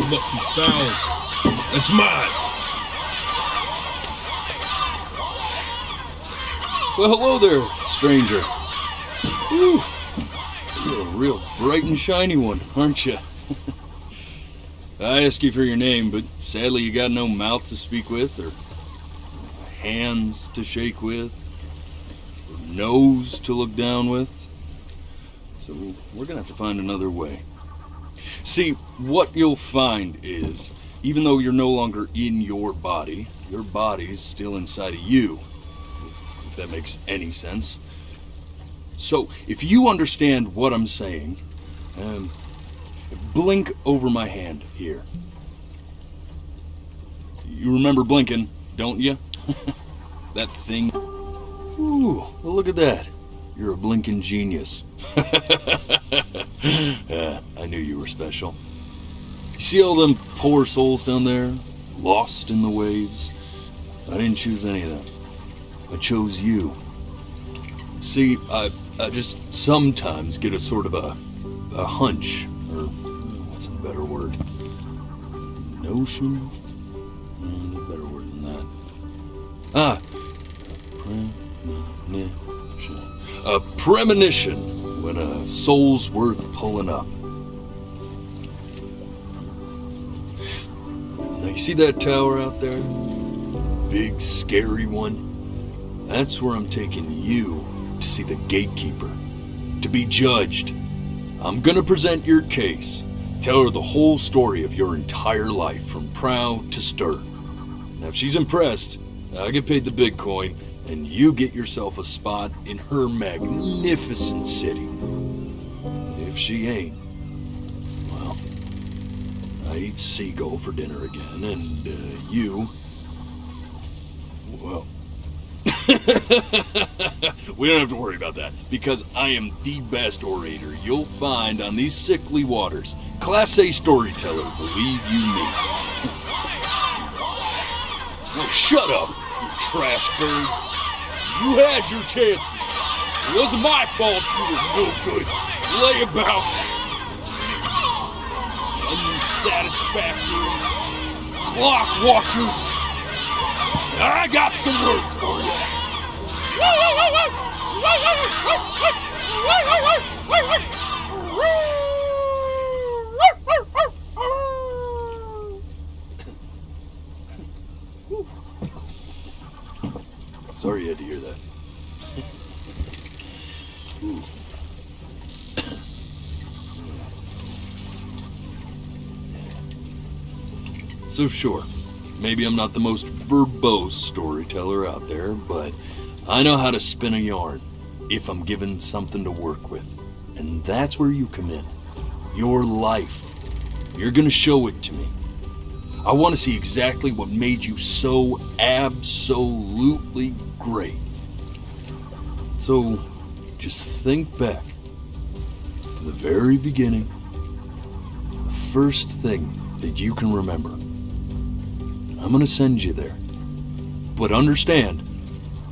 lucky fowls. That's mine. Well, hello there, stranger. Whew. You're a real bright and shiny one, aren't you? I asked you for your name, but sadly you got no mouth to speak with, or hands to shake with, or nose to look down with. So we're gonna have to find another way. See, what you'll find is, even though you're no longer in your body's still inside of you, if that makes any sense. So, if you understand what I'm saying, blink over my hand here. You remember blinking, don't you? That thing. Ooh, well look at that. You're a blinking genius. I knew you were special. See all them poor souls down there, lost in the waves? I didn't choose any of them. I chose you. See, I just sometimes get a sort of a hunch, or what's a better word? Notion? A better word than that. Premonition. A premonition when a soul's worth pulling up. Now you see that tower out there? Big, scary one? That's where I'm taking you to see the gatekeeper, to be judged. I'm gonna present your case, tell her the whole story of your entire life from prow to stir. Now if she's impressed, I get paid the big coin, and you get yourself a spot in her magnificent city. If she ain't, well, I eat seagull for dinner again, and you, well, we don't have to worry about that, because I am the best orator you'll find on these sickly waters. Class A storyteller, believe you me. Oh, shut up, you trash birds. You had your chances. It wasn't my fault you were no good layabouts. Unsatisfactory clock watchers. I got some words for you. Sorry you had to hear that. So sure, maybe I'm not the most verbose storyteller out there, but I know how to spin a yarn if I'm given something to work with. And that's where you come in. Your life. You're gonna show it to me. I want to see exactly what made you so absolutely great. So, just think back to the very beginning, the first thing that you can remember. I'm gonna send you there. But understand,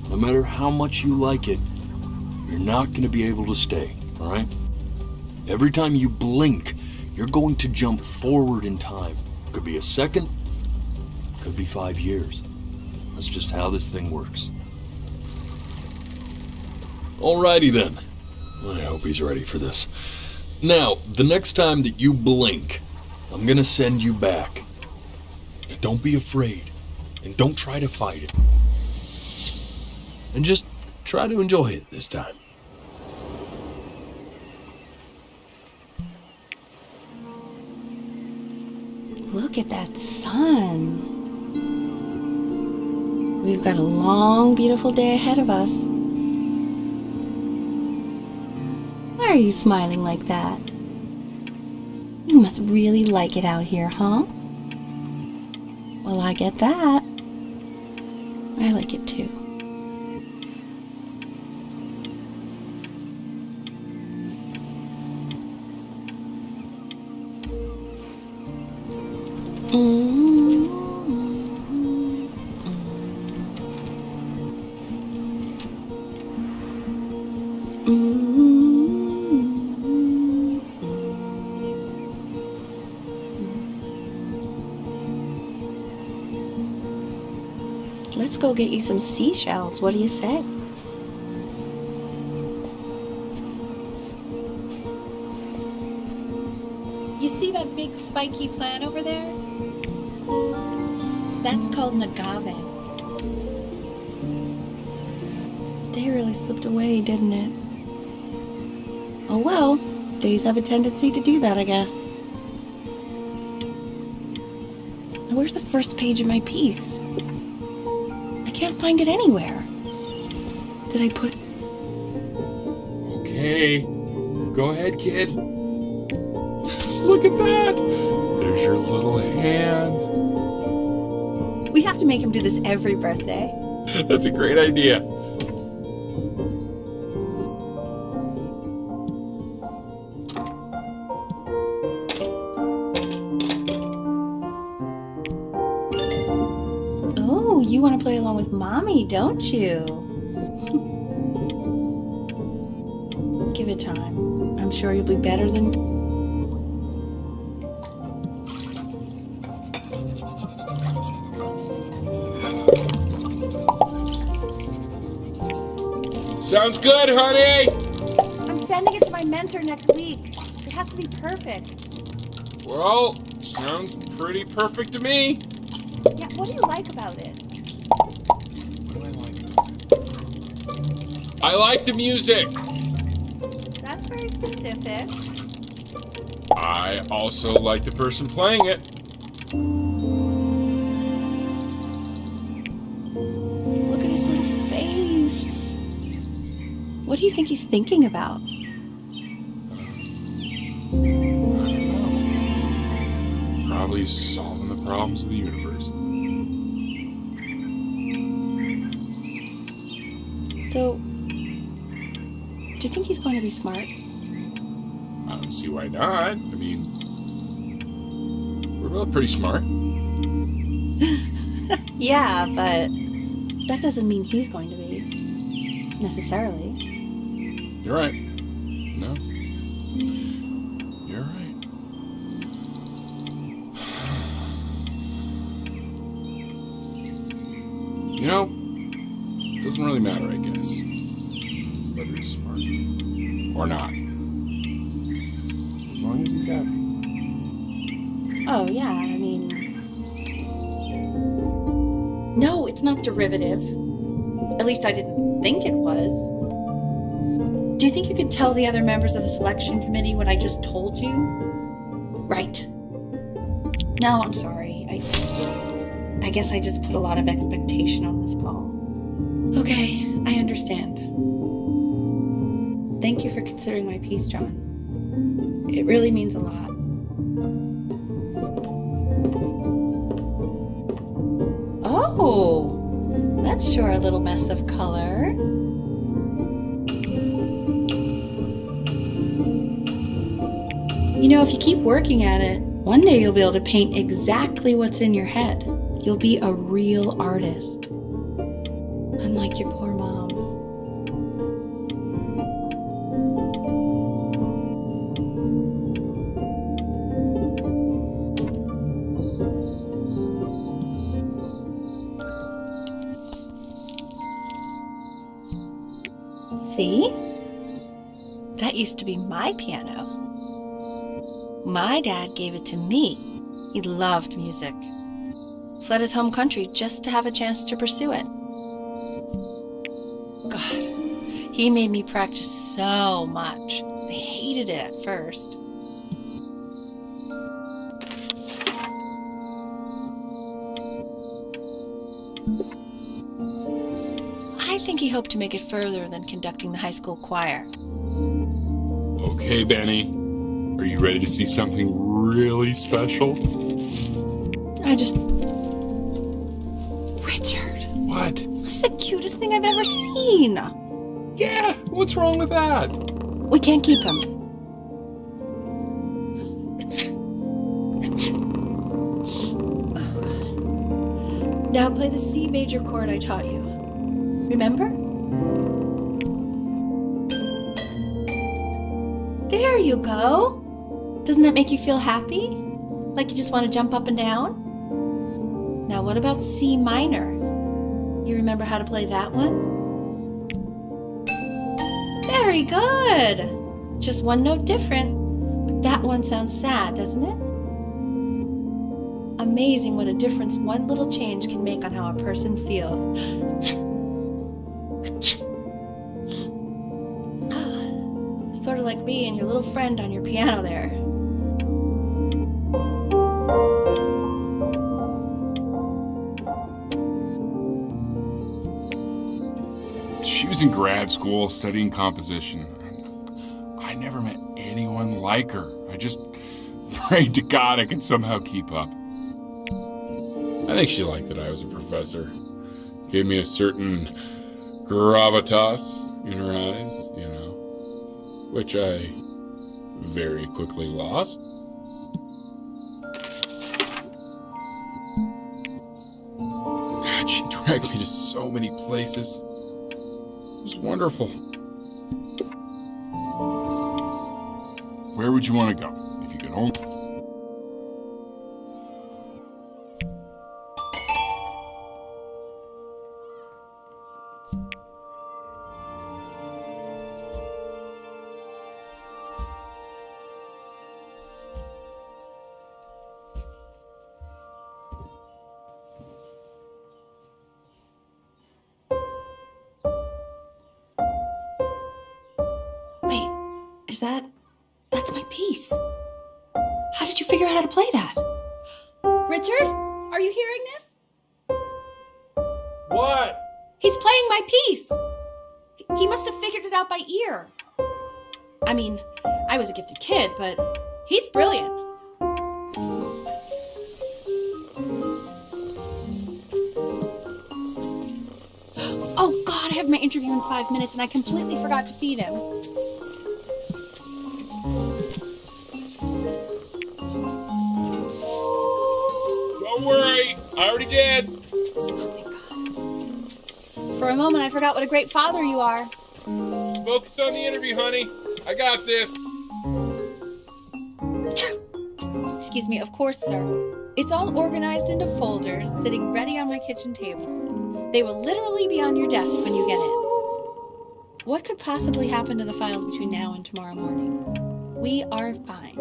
no matter how much you like it, you're not gonna be able to stay, alright? Every time you blink, you're going to jump forward in time. Could be a second, could be 5 years. That's just how this thing works. Alrighty then. I hope he's ready for this. Now, the next time that you blink, I'm gonna send you back. And don't be afraid, and don't try to fight it. And just try to enjoy it this time. Look at that sun. We've got a long, beautiful day ahead of us. Why are you smiling like that? You must really like it out here, huh? Well, I get that. I like it too. let's go get you some seashells. What do you say? You see that big spiky plant over there? That's called an agave. The day really slipped away, didn't it? Oh well, days have a tendency to do that, I guess. Now where's the first page of my piece? I can't find it anywhere. Did I put... Okay, go ahead, kid. Look at that! There's your little hand. We have to make him do this every birthday. That's a great idea. Oh, you want to play along with Mommy, don't you? Give it time. I'm sure you'll be better than... Sounds good, honey! I'm sending it to my mentor next week. It has to be perfect. Well, sounds pretty perfect to me. Yeah, what do you like about it? What do I like about it? I like the music. That's very specific. I also like the person playing it. Look at his little face. What do you think he's thinking about? I don't know. Probably solving the problems of the universe. So, do you think he's going to be smart? I don't see why not. I mean, we're both pretty smart. Yeah, but that doesn't mean he's going to be. Necessarily. You're right. No. You're right. You know, it doesn't really matter, I guess, whether he's smart or not. As long as he's happy. Oh, yeah, I mean... No, it's not derivative. At least I didn't think it was. Do you think you could tell the other members of the selection committee what I just told you? Right. No, I'm sorry. I guess I just put a lot of expectation on this call. Okay, I understand. Thank you for considering my piece, John. It really means a lot. Oh, that's sure a little mess of color. You know, if you keep working at it, one day you'll be able to paint exactly what's in your head. You'll be a real artist. Unlike your poor mom. See? That used to be my piano. My dad gave it to me. He loved music. Fled his home country just to have a chance to pursue it. God, he made me practice so much. I hated it at first. I think he hoped to make it further than conducting the high school choir. Okay, Benny. Are you ready to see something really special? Richard, What? that's the cutest thing I've ever seen. Yeah, what's wrong with that? We can't keep him. Now play the C major chord I taught you. Remember? There you go. Doesn't that make you feel happy? Like you just want to jump up and down? Now what about C minor? You remember how to play that one? Very good! Just one note different. But that one sounds sad, doesn't it? Amazing what a difference one little change can make on how a person feels. Sort of like me and your little friend on your piano there. She was in grad school studying composition. I never met anyone like her. I just prayed to God I could somehow keep up. I think she liked that I was a professor. Gave me a certain gravitas in her eyes, you know, which I very quickly lost. God, she dragged me to so many places. It was wonderful. Where would you want to go if you could only... Wait, that's my piece. How did you figure out how to play that? Richard, are you hearing this? What? He's playing my piece. He must have figured it out by ear. I mean, I was a gifted kid, but he's brilliant. Oh God, I have my interview in 5 minutes and I completely forgot to feed him. Don't worry, I already did. Oh, thank God. For a moment, I forgot what a great father you are. Focus on the interview, honey. I got this. Excuse me, of course, sir. It's all organized into folders, sitting ready on my kitchen table. They will literally be on your desk when you get in. What could possibly happen to the files between now and tomorrow morning? We are fine.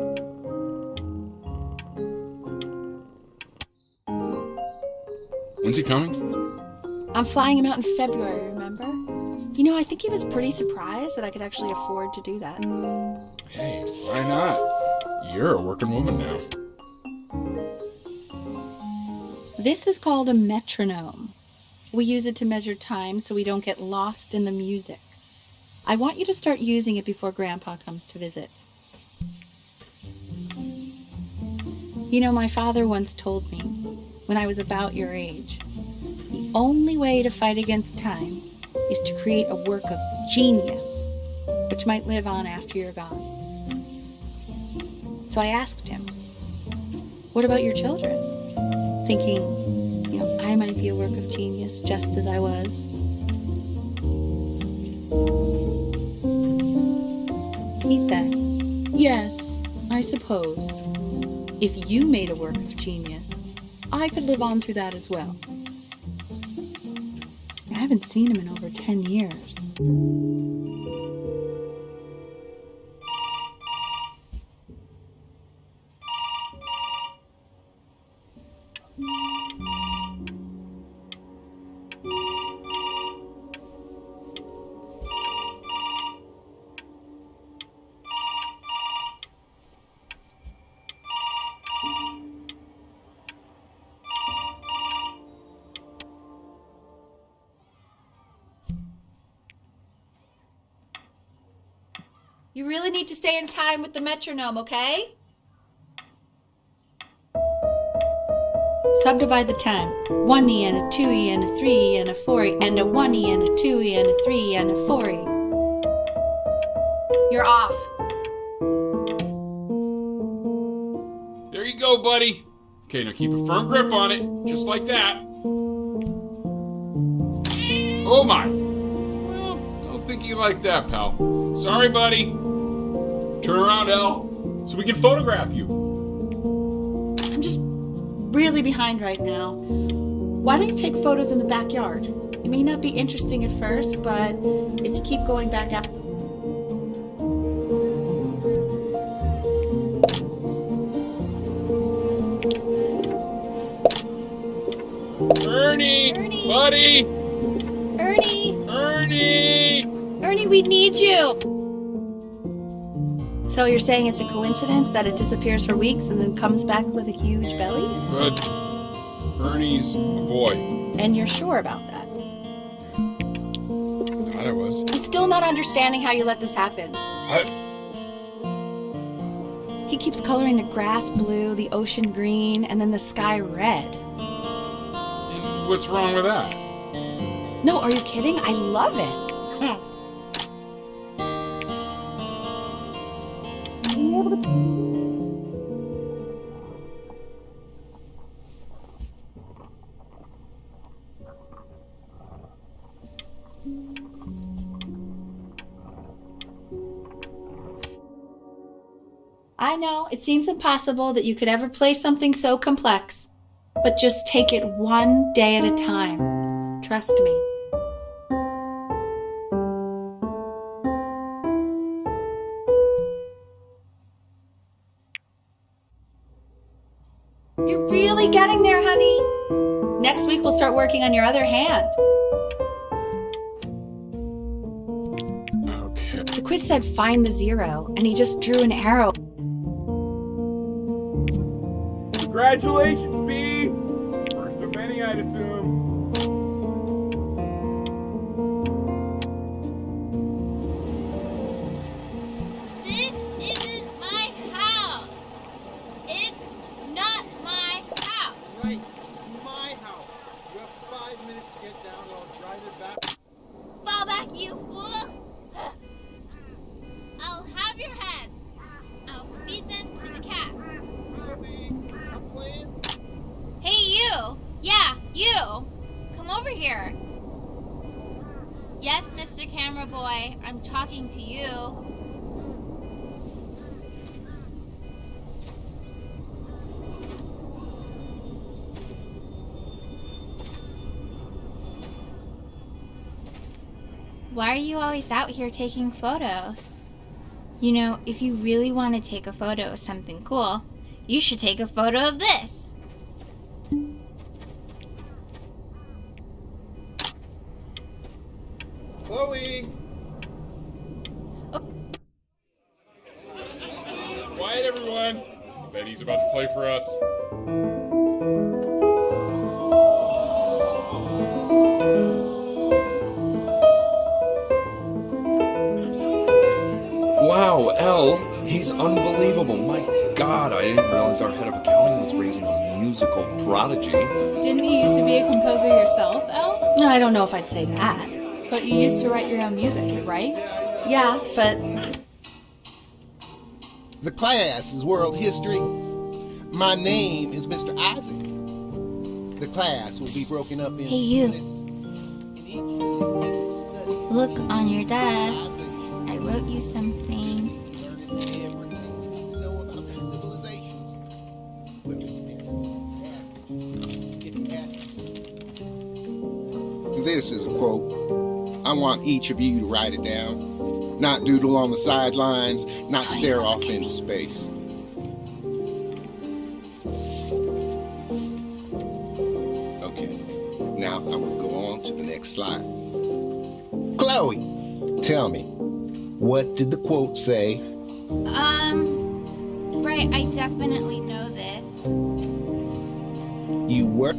When's he coming? I'm flying him out in February, remember? You know, I think he was pretty surprised that I could actually afford to do that. Hey, why not? You're a working woman now. This is called a metronome. We use it to measure time so we don't get lost in the music. I want you to start using it before Grandpa comes to visit. You know, my father once told me, when I was about your age, the only way to fight against time is to create a work of genius, which might live on after you're gone. So I asked him, what about your children? Thinking, you know, I might be a work of genius just as I was. He said, yes, I suppose. If you made a work of genius, I could live on through that as well. I haven't seen him in over 10 years. You really need to stay in time with the metronome, okay? Subdivide the time. 1E and a 2E and a 3E and a 4E and a 1E and a 2E and a 3E and a 4E. You're off. There you go, buddy. Okay, now keep a firm grip on it, just like that. Oh my. Well, don't think you like that, pal. Sorry, buddy. Turn around, Elle, so we can photograph you. I'm just really behind right now. Why don't you take photos in the backyard? It may not be interesting at first, but if you keep going back out. Ernie! Ernie! Buddy! Ernie! Ernie! Ernie, we need you! So you're saying it's a coincidence that it disappears for weeks and then comes back with a huge belly? But Ernie's a boy. And you're sure about that? I thought I was. I'm still not understanding how you let this happen. He keeps coloring the grass blue, the ocean green, and then the sky red. And what's wrong with that? No, are you kidding? I love it. I know, it seems impossible that you could ever play something so complex, but just take it one day at a time. Trust me. You're really getting there, honey. Next week we'll start working on your other hand. Okay. The quiz said find the zero, and he just drew an arrow. Congratulations, B! First of many, I'd assume. This isn't my house. It's not my house. Right, it's my house. You have 5 minutes to get down and I'll drive it back. Fall back, you fool. I'll have your heads. I'll feed them to the cat. Chloe, I'm playing. Hey, you. Yeah, you. Come over here. Yes, Mr. Camera Boy, I'm talking to you. Why are you always out here taking photos? You know, if you really want to take a photo of something cool, you should take a photo of this. Chloe! Quiet, everyone. Betty's about to play for us. Wow, L, he's unbelievable. My God, I didn't realize our head of accounting was raising a musical prodigy. Didn't you used to be a composer yourself, Elle? No, I don't know if I'd say that. But you used to write your own music, right? Yeah, but The class is world history. My name is Mr. Isaac. The class will be broken up in Hey, you. units. In each unit, you'll study Look on your desk. civilization. I wrote you something. Learning everything you need to know about these civilizations. Well, it depends. Ask. This is a quote. I want each of you to write it down. Not doodle on the sidelines, not stare off into space. Okay, now I will go on to the next slide. Chloe, tell me, what did the quote say? Right, I definitely know this. You were.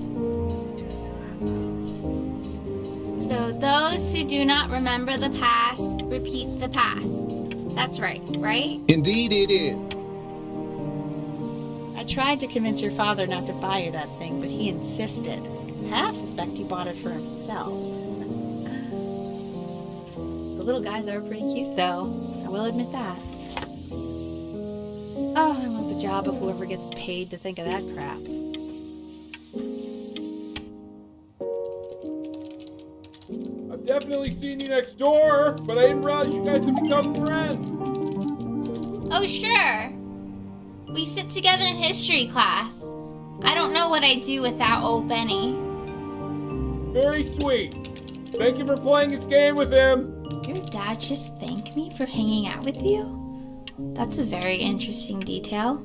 So those who do not remember the past, repeat the past. That's right, right? Indeed it is. I tried to convince your father not to buy you that thing, but he insisted. Half suspect he bought it for himself. The little guys are pretty cute, though. I will admit that. Oh, I want the job of whoever gets paid to think of that crap. I've definitely seen you next door, but I didn't realize you guys have become friends. Oh, sure. We sit together in history class. I don't know what I'd do without old Benny. Very sweet. Thank you for playing this game with him. Your dad just thanked me for hanging out with you? That's a very interesting detail.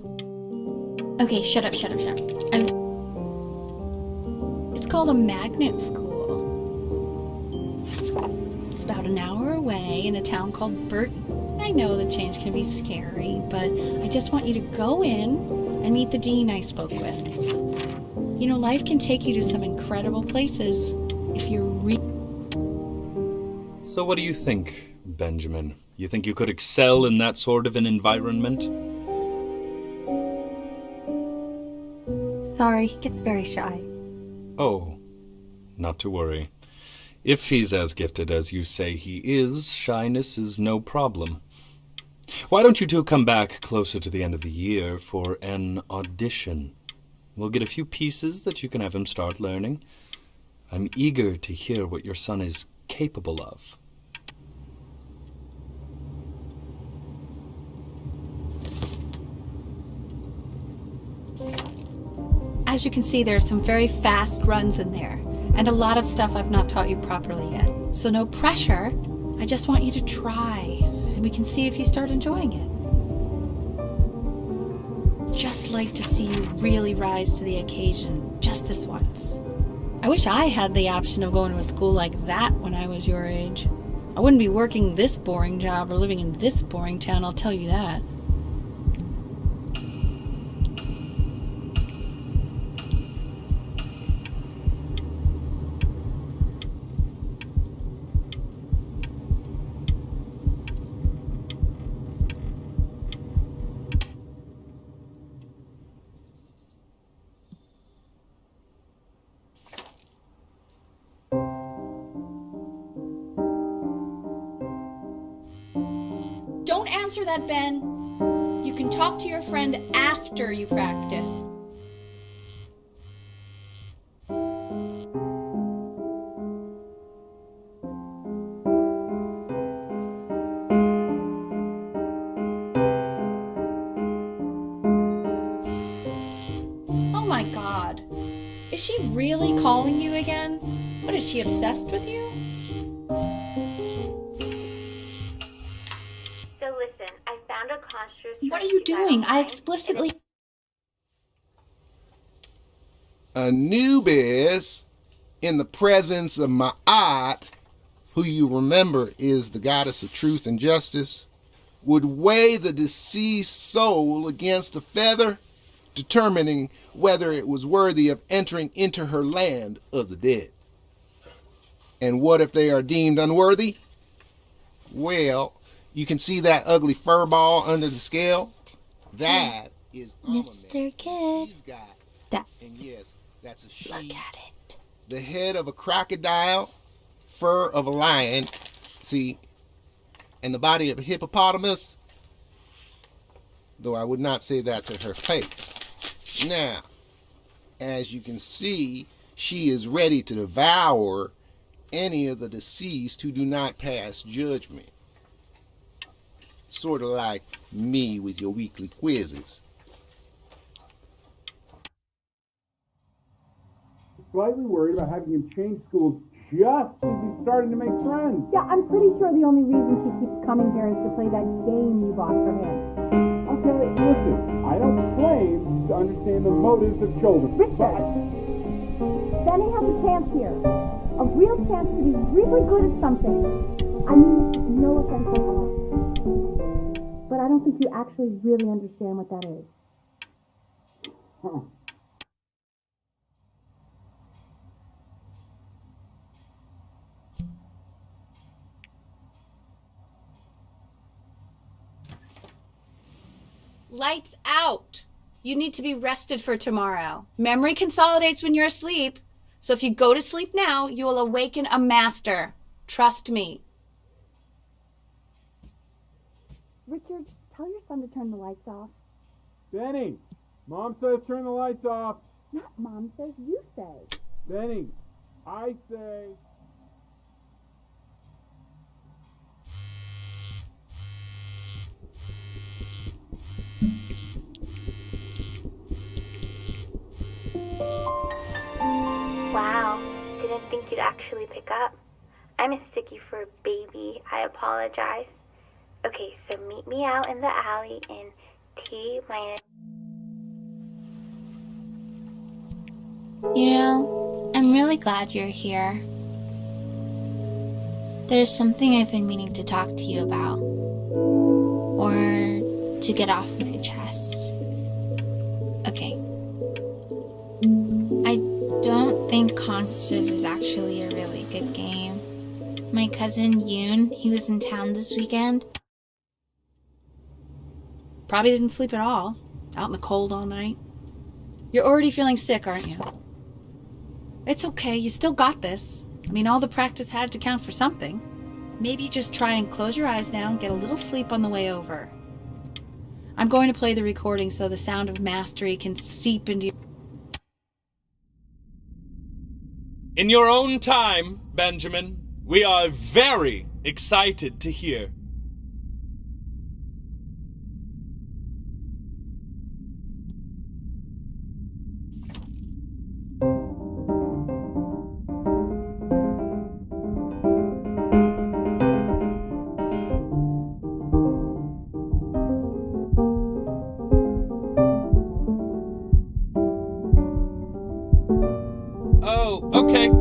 Okay, shut up. It's called a magnet school. It's about an hour away in a town called Burton. I know the change can be scary, but I just want you to go in and meet the dean I spoke with. You know, life can take you to some incredible places if you're So what do you think, Benjamin? You think you could excel in that sort of an environment? Sorry, he gets very shy. Oh, not to worry. If he's as gifted as you say he is, shyness is no problem. Why don't you two come back closer to the end of the year for an audition? We'll get a few pieces that you can have him start learning. I'm eager to hear what your son is capable of. As you can see, there are some very fast runs in there, and a lot of stuff I've not taught you properly yet. So no pressure, I just want you to try, and we can see if you start enjoying it. Just like to see you really rise to the occasion, just this once. I wish I had the option of going to a school like that when I was your age. I wouldn't be working this boring job or living in this boring town, I'll tell you that. Don't answer that, Ben. You can talk to your friend after you practice. Oh my God. Is she really calling you again? What, is she obsessed with you? So listen, I found a construct. What are you doing? I explicitly... Anubis, in the presence of Ma'at, who you remember is the goddess of truth and justice, would weigh the deceased soul against a feather, determining whether it was worthy of entering into her land of the dead. And what if they are deemed unworthy? Well, you can see that ugly fur ball under the scale? That is Mr. Kid. He's got, That's... and yes, that's a she. Look at it. The head of a crocodile, fur of a lion, see, and the body of a hippopotamus, though I would not say that to her face. Now, as you can see, she is ready to devour any of the deceased who do not pass judgment. Sort of like me with your weekly quizzes. Slightly worried about having him change schools just as he's starting to make friends. Yeah, I'm pretty sure the only reason she keeps coming here is to play that game you bought for him. Okay, listen, I don't claim to understand the motives of children. Richard! Benny has a chance here. A real chance to be really good at something. I mean, no offense at all. But I don't think you actually really understand what that is. Huh. Lights out. You need to be rested for tomorrow. Memory consolidates when you're asleep. So if you go to sleep now, you will awaken a master. Trust me. Richard, tell your son to turn the lights off. Benny, Mom says turn the lights off. Not Mom says, you say. Benny, I say... Wow, didn't think you'd actually pick up. I'm a sickie for a baby. I apologize. Okay, so meet me out in the alley in T-minus. You know, I'm really glad you're here. There's something I've been meaning to talk to you about. Or to get off my chest. Okay. I don't think Consters is actually a really good game. My cousin Yoon, he was in town this weekend. Probably didn't sleep at all. Out in the cold all night. You're already feeling sick, aren't you? It's okay, you still got this. I mean, all the practice had to count for something. Maybe just try and close your eyes now and get a little sleep on the way over. I'm going to play the recording so the sound of mastery can seep into your... In your own time, Benjamin, we are very excited to hear.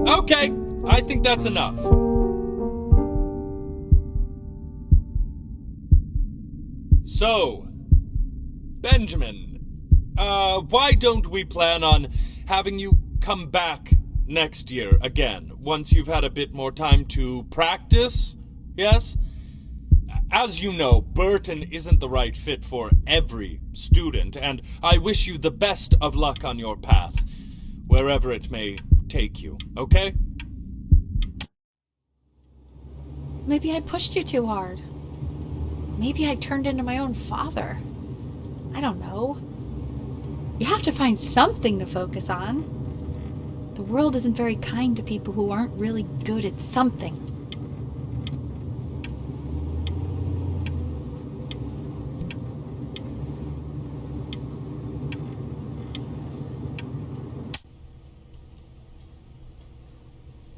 Okay, I think that's enough. So, Benjamin, why don't we plan on having you come back next year again, once you've had a bit more time to practice, yes? As you know, Burton isn't the right fit for every student, and I wish you the best of luck on your path, wherever it may take you, okay? Maybe I pushed you too hard. Maybe I turned into my own father. I don't know. You have to find something to focus on. The world isn't very kind to people who aren't really good at something.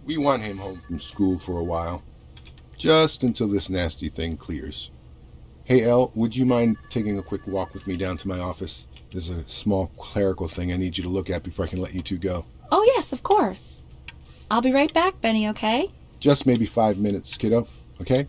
We want him home from school for a while. Just until this nasty thing clears. Hey, Elle, would you mind taking a quick walk with me down to my office? There's a small clerical thing I need you to look at before I can let you two go. Oh, yes, of course. I'll be right back, Benny, okay? Just maybe 5 minutes, kiddo, okay?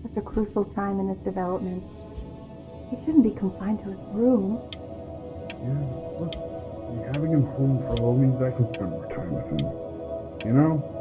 Such a crucial time in his development. He shouldn't be confined to his room. Yeah, look, having him home for a while means I can spend more time with him. You know?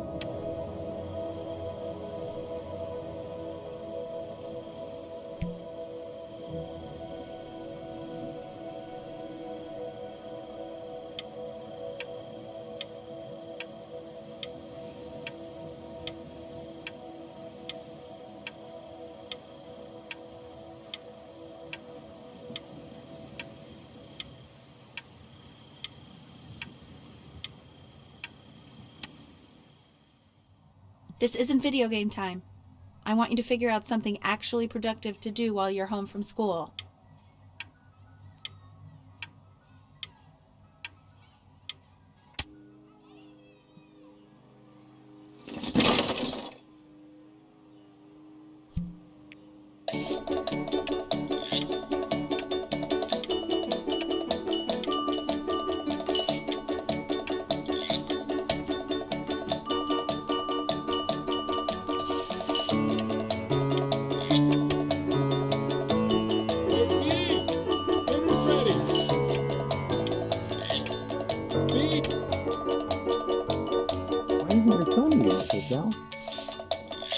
This isn't video game time. I want you to figure out something actually productive to do while you're home from school.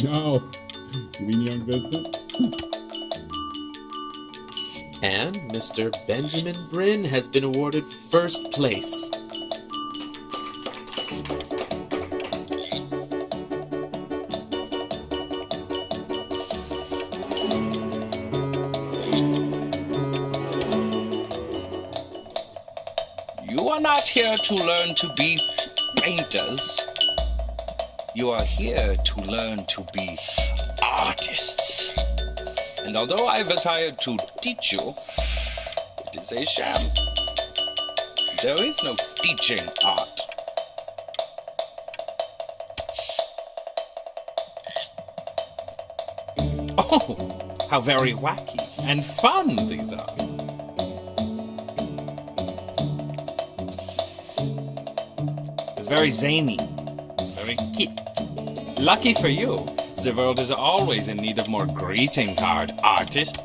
No. You mean young Vincent? And Mr. Benjamin Bryn has been awarded first place. not here to learn to be painters. You are here to learn to be artists. And although I was hired to teach you, it is a sham. There is no teaching art. Oh, how very wacky and fun these are. It's very zany, very cute. Lucky for you, the world is always in need of more greeting card artists.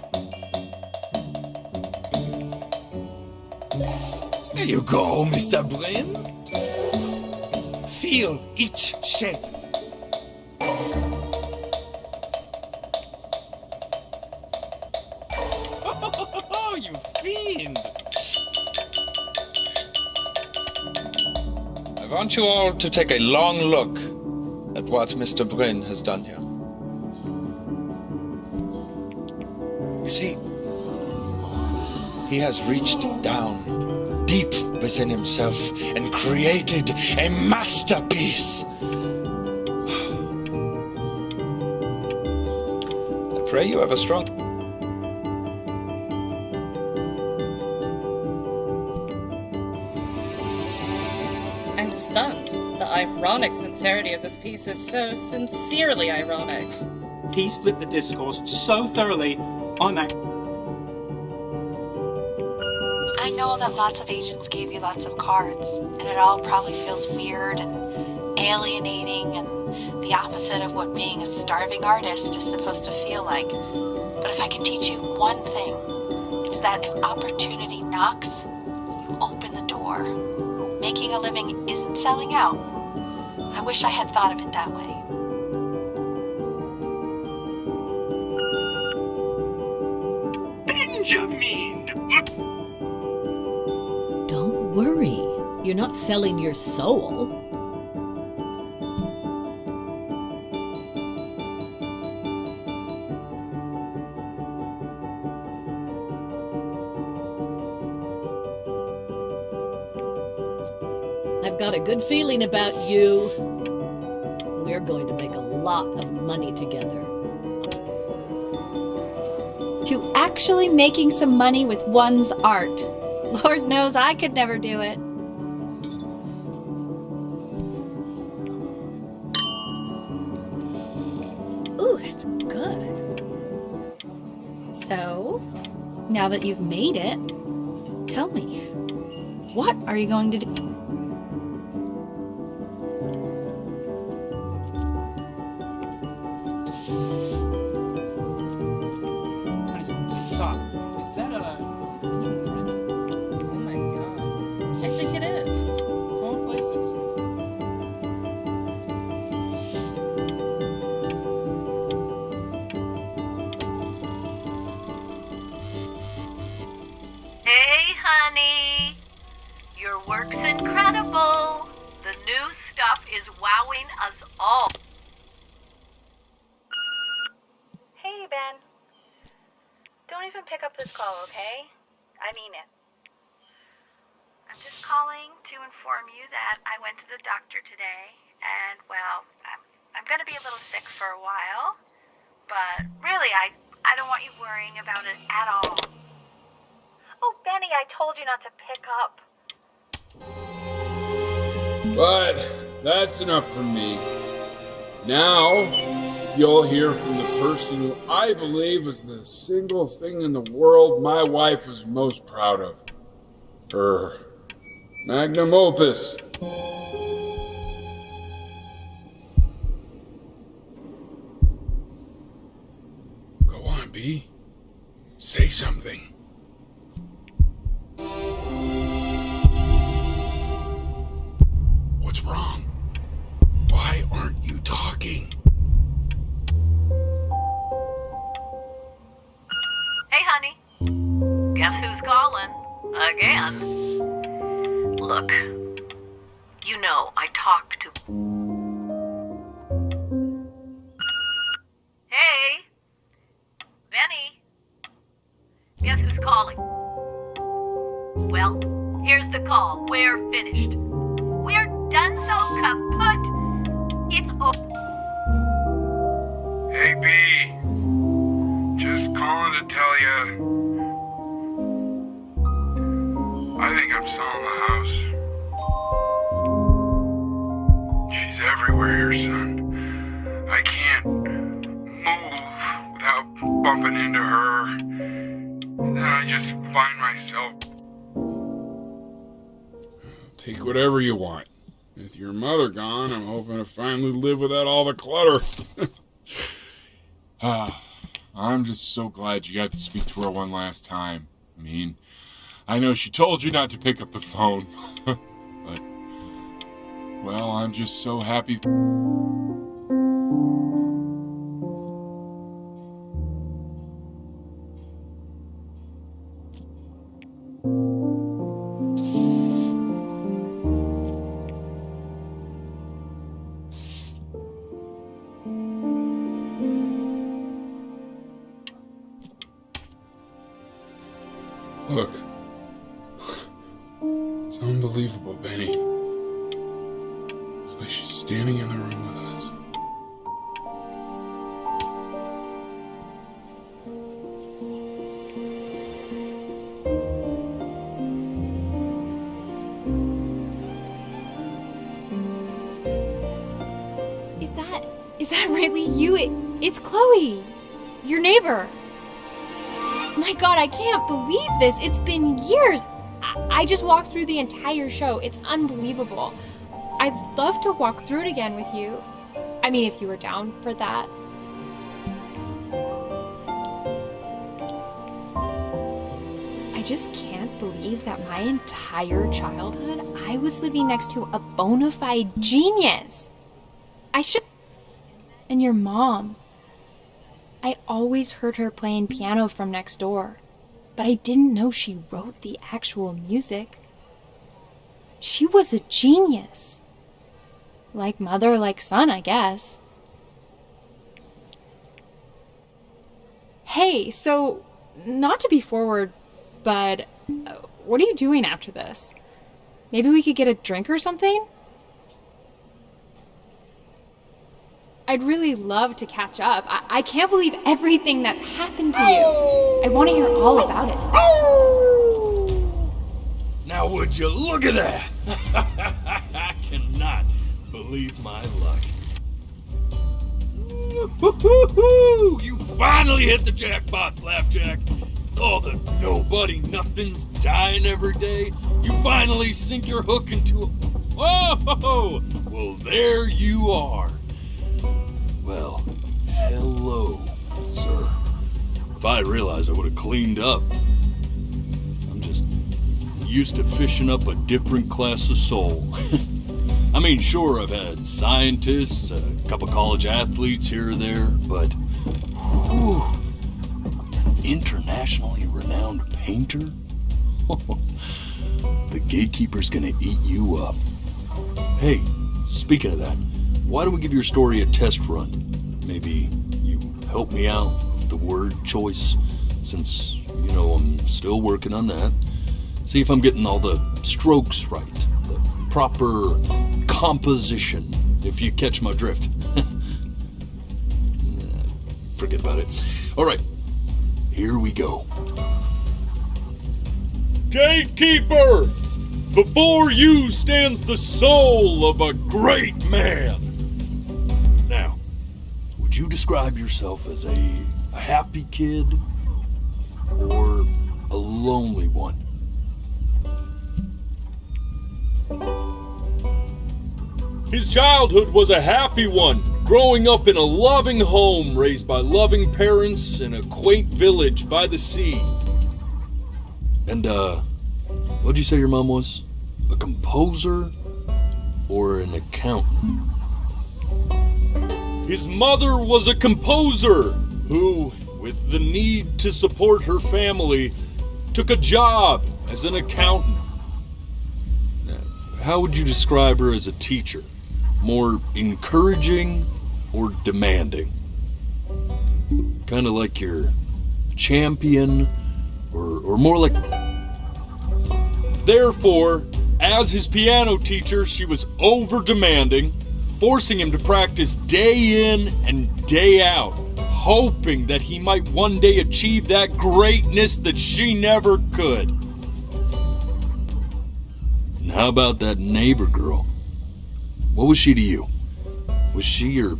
There you go, Mr. Bryn. Feel each shape. Oh, you fiend! I want you all to take a long look at what Mr. Bryn has done here. You see, he has reached down deep within himself and created a masterpiece. I pray you have a strong... I'm stunned. The ironic sincerity of this piece is so sincerely ironic. He's flipped the discourse so thoroughly, I know that lots of agents gave you lots of cards, and it all probably feels weird and alienating and the opposite of what being a starving artist is supposed to feel like. But if I can teach you one thing, it's that if opportunity knocks, you open the door. Making a living isn't selling out. I wish I had thought of it that way. Benjamin! Don't worry. You're not selling your soul. I've got a good feeling about you. We're going to make a lot of money together. To actually making some money with one's art. Lord knows I could never do it. Ooh, that's good. So, now that you've made it, tell me, what are you going to do? Stop. Is that a... Oh my god. I think it is. All places. Hey, honey. Your work's incredible. The new stuff is wowing us all. Hey, Ben. Don't even pick up this call, okay? I mean it. I'm just calling to inform you that I went to the doctor today, and, well, I'm gonna be a little sick for a while, but really, I don't want you worrying about it at all. Oh, Benny, I told you not to pick up. But that's enough from me. Now, you'll hear from the person who I believe is the single thing in the world my wife was most proud of. Her magnum opus. Go on, B. Say something. What's wrong? Why aren't you talking? Hey, honey. Guess who's calling? Again. Look, you know I talked to... Hey! Benny! Guess who's calling? Well, here's the call. We're just find myself... Take whatever you want. With your mother gone, I'm hoping to finally live without all the clutter. I'm just so glad you got to speak to her one last time. I mean, I know she told you not to pick up the phone, but, well, I'm just so happy. Look, it's unbelievable, Benny. It's like she's standing in the room with us. Is that really you? It's Chloe, your neighbor. My God, I can't believe this. It's been years. I just walked through the entire show. It's unbelievable. I'd love to walk through it again with you. I mean, if you were down for that. I just can't believe that my entire childhood, I was living next to a bona fide genius. I should... And your mom. I always heard her playing piano from next door, but I didn't know she wrote the actual music. She was a genius. Like mother, like son, I guess. Hey, so, not to be forward, but what are you doing after this? Maybe we could get a drink or something? I'd really love to catch up. I can't believe everything that's happened to you. I want to hear all about it. Now would you look at that? I cannot believe my luck. Woo-hoo-hoo-hoo! You finally hit the jackpot, Flapjack. All the nobody nothings dying every day. You finally sink your hook into a... Whoa! Well, there you are. Well, hello, sir. If I had realized, I would have cleaned up. I'm just used to fishing up a different class of soul. I mean, sure, I've had scientists, a couple college athletes here or there, but whew, an internationally renowned painter? The gatekeeper's gonna eat you up. Hey, speaking of that, why don't we give your story a test run? Maybe you help me out with the word choice, since, you know, I'm still working on that. See if I'm getting all the strokes right, the proper composition, if you catch my drift. Forget about it. All right, here we go. Gatekeeper! Before you stands the soul of a great man. Now, would you describe yourself as a happy kid or a lonely one? His childhood was a happy one, growing up in a loving home raised by loving parents in a quaint village by the sea. And, what'd you say your mom was? A composer or an accountant? His mother was a composer who, with the need to support her family, took a job as an accountant. Now, how would you describe her as a teacher? More encouraging or demanding? Kind of like your champion or more like... Therefore, as his piano teacher, she was over-demanding, forcing him to practice day in and day out, hoping that he might one day achieve that greatness that she never could. And how about that neighbor girl? What was she to you? Was she your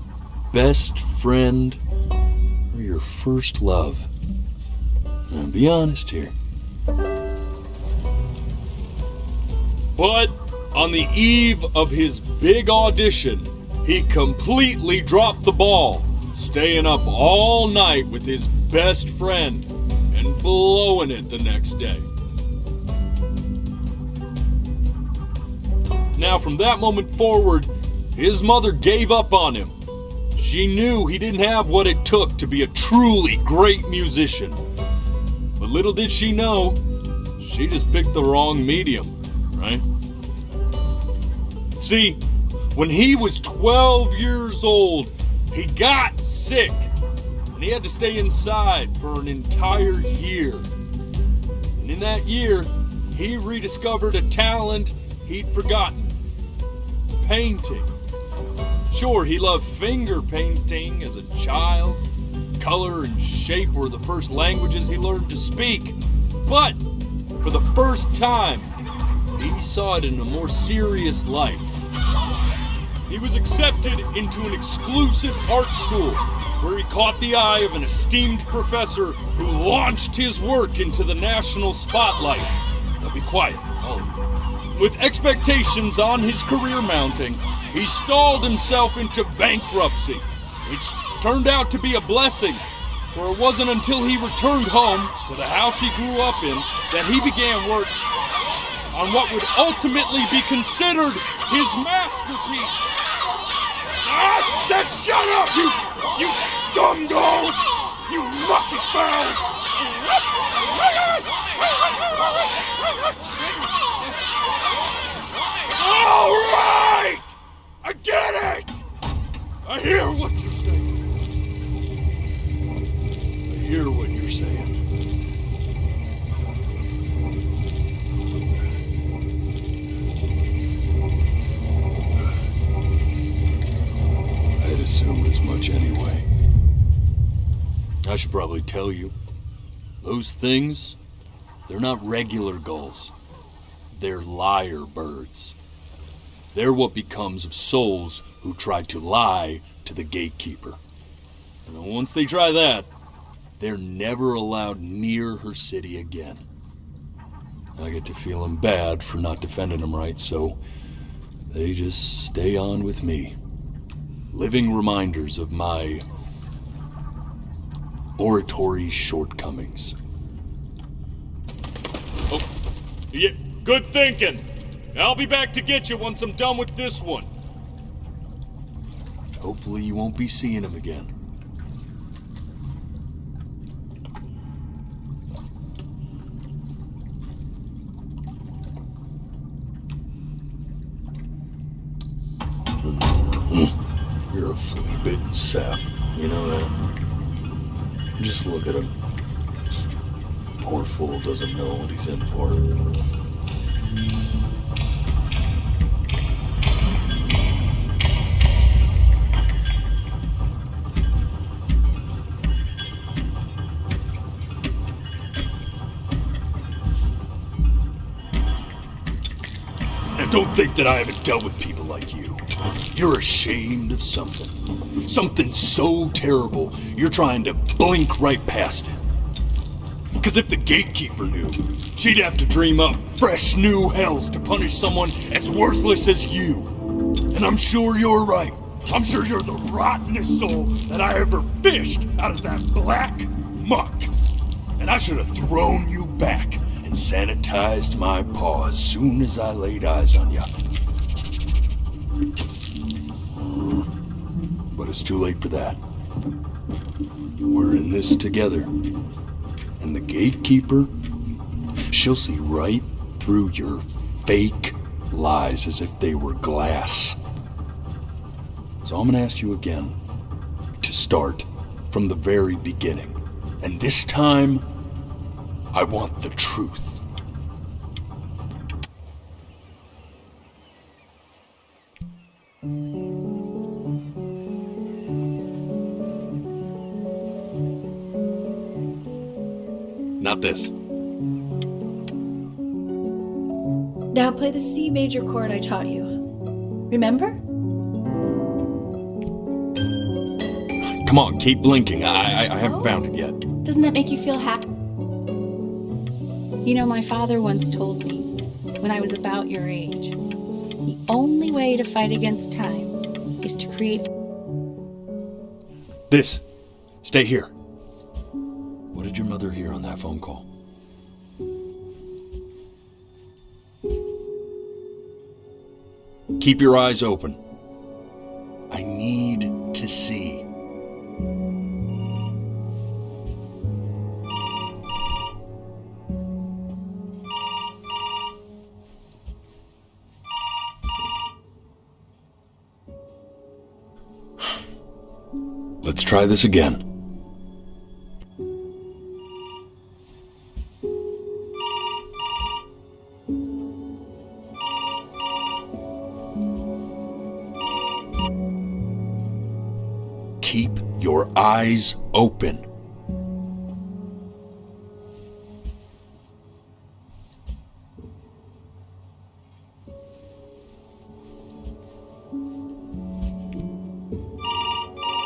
best friend or your first love? Now, be honest here. But on the eve of his big audition, he completely dropped the ball, staying up all night with his best friend and blowing it the next day. Now, from that moment forward, his mother gave up on him. She knew he didn't have what it took to be a truly great musician. But little did she know, she just picked the wrong medium, right? See, when he was 12 years old, he got sick, and he had to stay inside for an entire year. And in that year, he rediscovered a talent he'd forgotten: painting. Sure, he loved finger painting as a child. Color and shape were the first languages he learned to speak. But for the first time, he saw it in a more serious light. He was accepted into an exclusive art school where he caught the eye of an esteemed professor who launched his work into the national spotlight. Now be quiet, all of you. With expectations on his career mounting, he stalled himself into bankruptcy, which turned out to be a blessing, for it wasn't until he returned home to the house he grew up in that he began work on what would ultimately be considered his masterpiece. I said shut up, you scumdogs! You lucky fowls! All right! I get it! I hear what you're saying. I hear what you're saying. I'd assumed as much anyway. I should probably tell you, those things, they're not regular gulls. They're lyre birds. They're what becomes of souls who try to lie to the gatekeeper. And once they try that, they're never allowed near her city again. I get to feeling bad for not defending them right, so they just stay on with me. Living reminders of my oratory shortcomings. Oh, yeah, good thinking. I'll be back to get you once I'm done with this one. Hopefully you won't be seeing him again. You're a flea-bitten sap, you know that? Just look at him. Poor fool doesn't know what he's in for. Now don't think that I haven't dealt with people like you. You're ashamed of something. Something so terrible, you're trying to blink right past it. Because if the gatekeeper knew, she'd have to dream up fresh new hells to punish someone as worthless as you. And I'm sure you're right. I'm sure you're the rottenest soul that I ever fished out of that black muck. And I should have thrown you back and sanitized my paw as soon as I laid eyes on you. But it's too late for that. We're in this together. And the gatekeeper, she'll see right through your fake lies as if they were glass. So I'm gonna ask you again to start from the very beginning. And this time, I want the truth. Not this. Now play the C major chord I taught you. Remember? Come on, keep blinking. I haven't found it yet. Doesn't that make you feel happy? You know, my father once told me when I was about your age. The only way to fight against time is to create... This. Stay here. What did your mother hear on that phone call? Keep your eyes open. I need to see. Let's try this again. Keep your eyes open.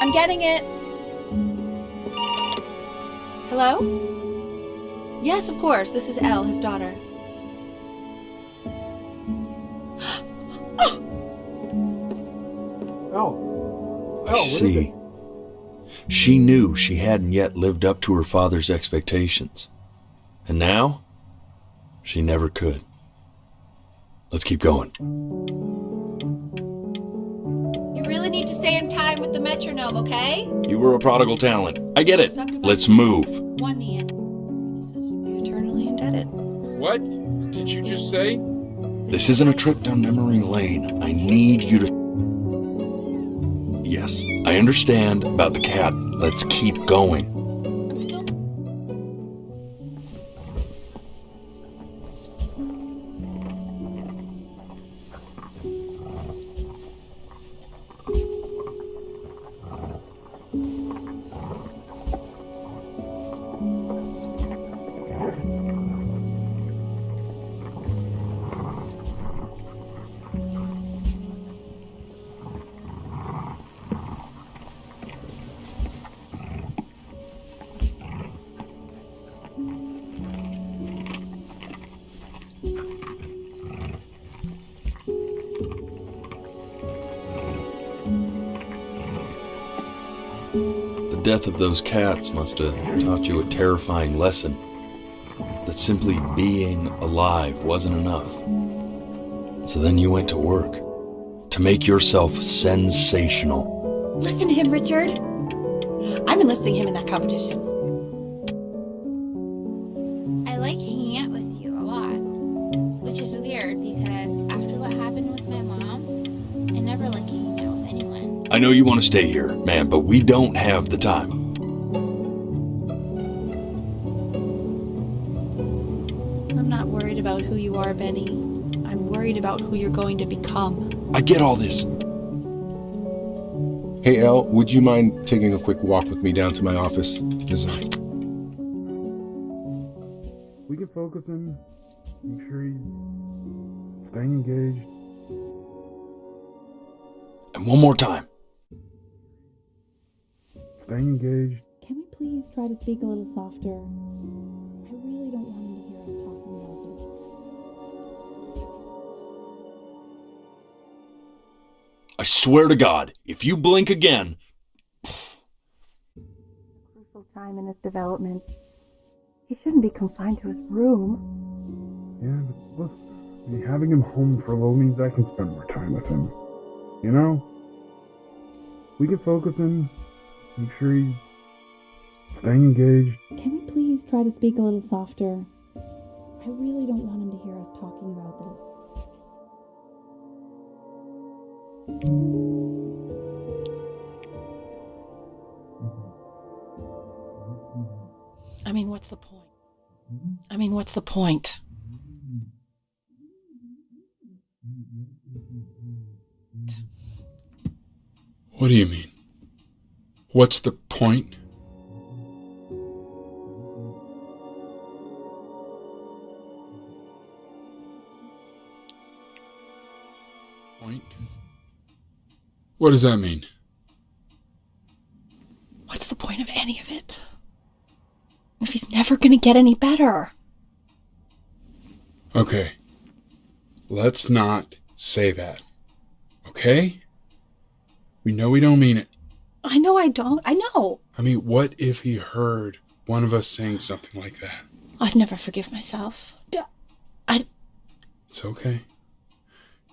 I'm getting it. Hello? Yes, of course. This is Elle, his daughter. I see. She knew she hadn't yet lived up to her father's expectations. And now, she never could. Let's keep going. You really need to stay in time with the metronome, okay? You were a prodigal talent. I get it. Let's move. One knee in. This would be eternally indebted. What did you just say? This isn't a trip down memory lane. I need you to... Yes, I understand about the cat. Let's keep going. The death of those cats must have taught you a terrifying lesson. That simply being alive wasn't enough. So then you went to work to make yourself sensational. Listen to him, Richard. I'm enlisting him in that competition. I like hanging out with you a lot, which is weird because after what happened with my mom, I never like hanging out with anyone. I know you want to stay here, man, but we don't have the time. I'm not worried about who you are, Benny. I'm worried about who you're going to become. I get all this. Hey, Elle, would you mind taking a quick walk with me down to my office? We can focus him. Make sure he's staying engaged. And one more time. Staying engaged. Can we please try to speak a little softer? I really don't want him to hear us talking about this. I swear to God, if you blink again... Crucial time in his development. He shouldn't be confined to his room. Yeah, but look, having him home for a little means I can spend more time with him. You know? We can focus him. Make sure he's staying engaged. Can we please try to speak a little softer? I really don't want him to hear us talking about this. I mean, what's the point? What's the point? What do you mean? What's the point? Point? What does that mean? What's the point of any of it? If he's never gonna get any better. Okay. Let's not say that. Okay? We know we don't mean it. I know I don't. I know. I mean, what if he heard one of us saying something like that? I'd never forgive myself. It's okay.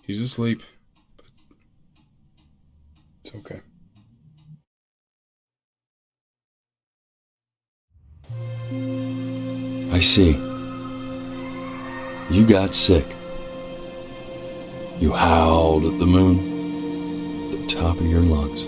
He's asleep. But it's okay. I see. You got sick. You howled at the moon, at the top of your lungs.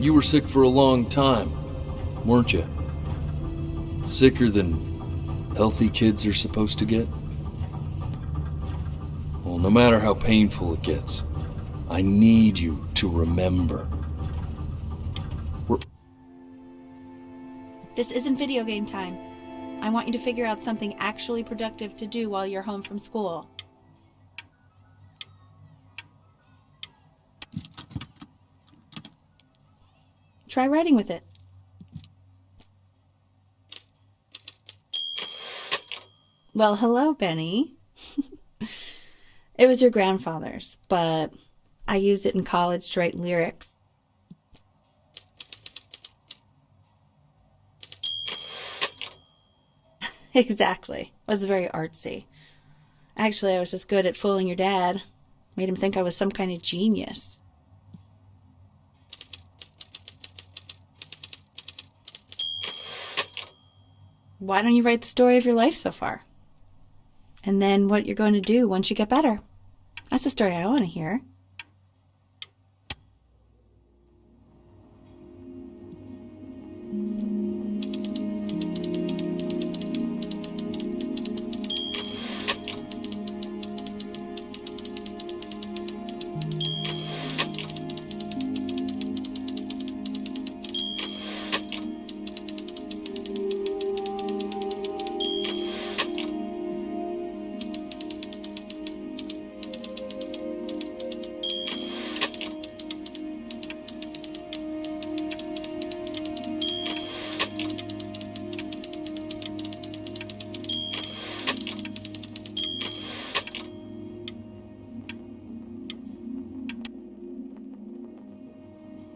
You were sick for a long time, weren't you? Sicker than healthy kids are supposed to get? Well, no matter how painful it gets, I need you to remember. This isn't video game time. I want you to figure out something actually productive to do while you're home from school. Try writing with it. Well, hello, Benny. It was your grandfather's, but I used it in college to write lyrics. Exactly. It was very artsy. Actually, I was just good at fooling your dad. Made him think I was some kind of genius. Why don't you write the story of your life so far? And then what you're going to do once you get better. That's the story I want to hear.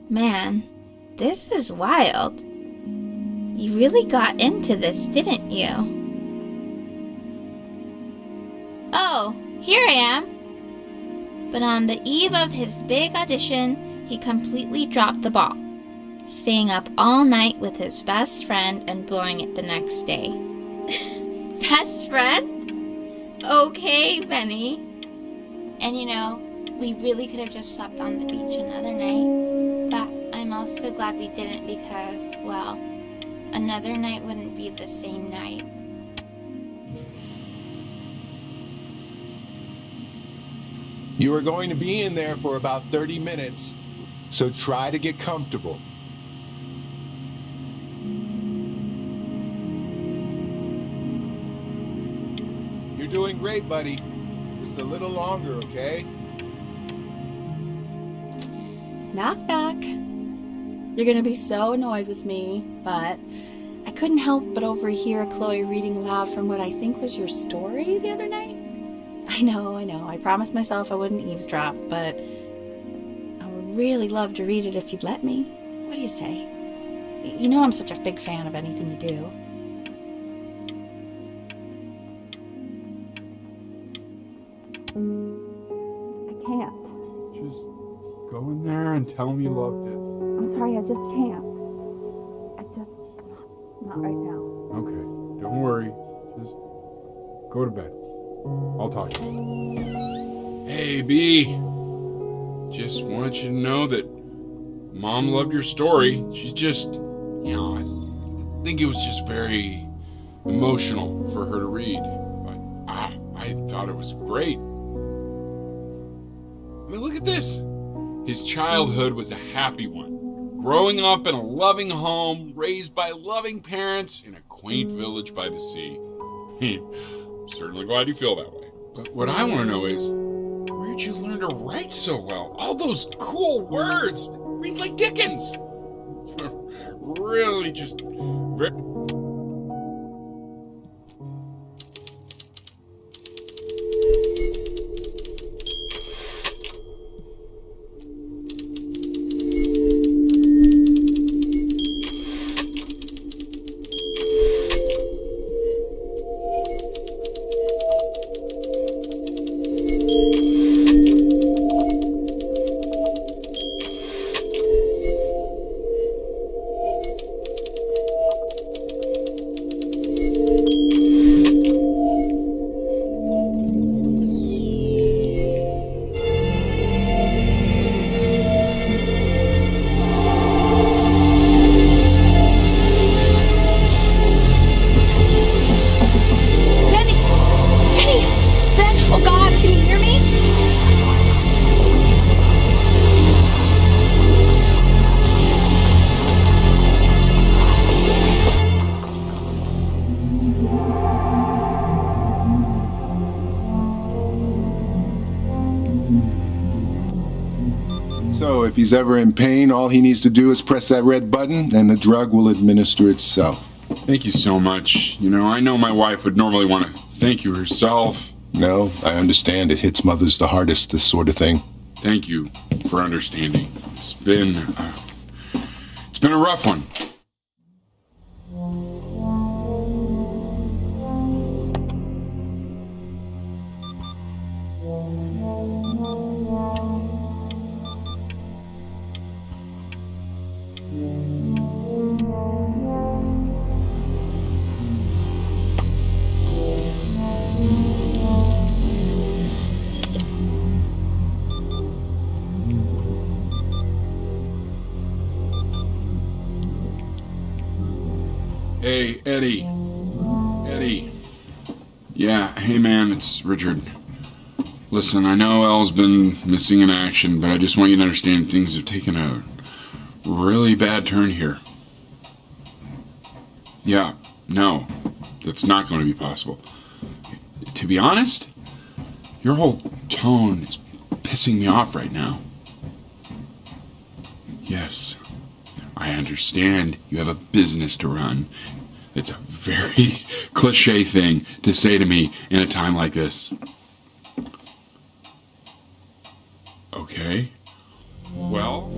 Man, this is wild. You really got into this, didn't you? Oh, here I am. But on the eve of his big audition, he completely dropped the ball, staying up all night with his best friend and blowing it the next day. Best friend? Okay, Benny. And you know, we really could have just slept on the beach another night. But I'm also glad we didn't because, well, another night wouldn't be the same night. You are going to be in there for about 30 minutes, so try to get comfortable. You're doing great, buddy. Just a little longer, okay? Knock, knock. You're gonna be so annoyed with me, but I couldn't help but overhear Chloe reading loud from what I think was your story the other night. I know. I promised myself I wouldn't eavesdrop, but I would really love to read it if you'd let me. What do you say? You know I'm such a big fan of anything you do. I can't. Just go in there and tell him you loved it. I'm sorry, I just can't. Not right now. Okay, don't worry. Just go to bed. I'll talk to you. Hey, B. Just wanted you to know that Mom loved your story. She's just, I think it was just very emotional for her to read. But I thought it was great. I mean, look at this. His childhood was a happy one. Growing up in a loving home, raised by loving parents in a quaint village by the sea. I'm certainly glad you feel that way. But what I want to know is, where'd you learn to write so well? All those cool words. It reads like Dickens. Really just very... So if he's ever in pain, all he needs to do is press that red button and the drug will administer itself. Thank you so much. You know, I know my wife would normally want to thank you herself. No, I understand. It hits mothers the hardest, this sort of thing. Thank you for understanding. It's been a rough one. Hey, Eddie. Eddie. Yeah, hey man, it's Richard. Listen, I know Elle's been missing in action, but I just want you to understand things have taken a really bad turn here. Yeah, no, that's not going to be possible. To be honest, your whole tone is pissing me off right now. Yes, I understand you have a business to run. It's a very cliche thing to say to me in a time like this. Okay. Well...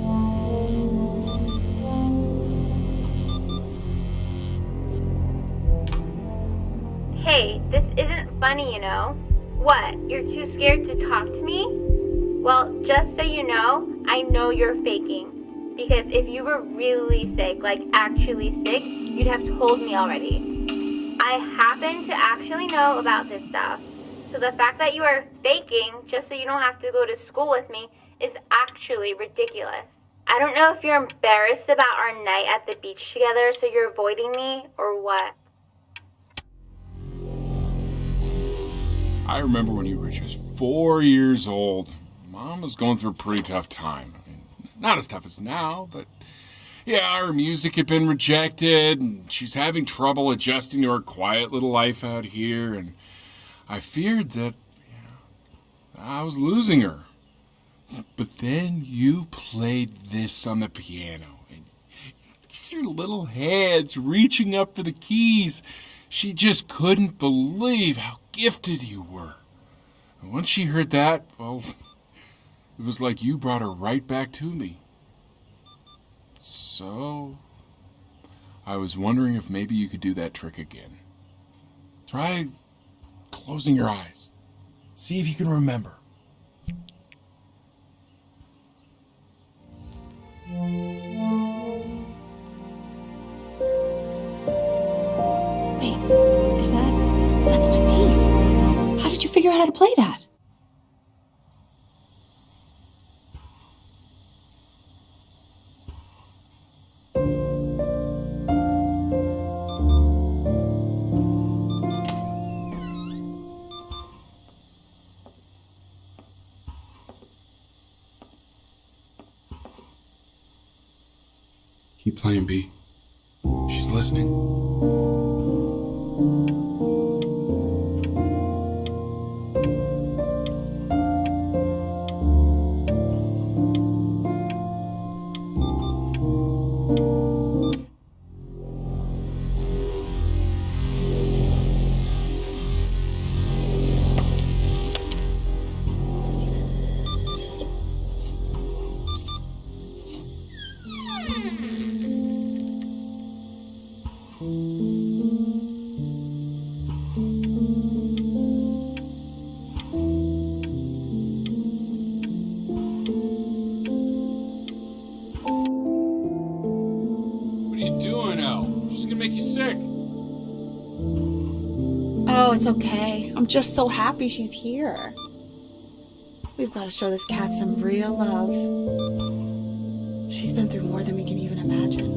Hey, this isn't funny, you know. What, you're too scared to talk to me? Well, just so you know you're faking. Because if you were really sick, like actually sick, you'd have told me already. I happen to actually know about this stuff. So the fact that you are faking just so you don't have to go to school with me is actually ridiculous. I don't know if you're embarrassed about our night at the beach together, so you're avoiding me, or what. I remember when you were just 4 years old. Mom was going through a pretty tough time. I mean, not as tough as now, but yeah, her music had been rejected, and she's having trouble adjusting to her quiet little life out here, and I feared that I was losing her. But then you played this on the piano, and your little hands reaching up for the keys. She just couldn't believe how gifted you were. And once she heard that, well, it was like you brought her right back to me. So, I was wondering if maybe you could do that trick again. Try closing your eyes. See if you can remember. Wait, that's my bass. How did you figure out how to play that? Keep playing, B. She's listening. What are you doing, Elle? She's gonna make you sick. Oh, it's okay. I'm just so happy she's here. We've got to show this cat some real love. She's been through more than we can even imagine.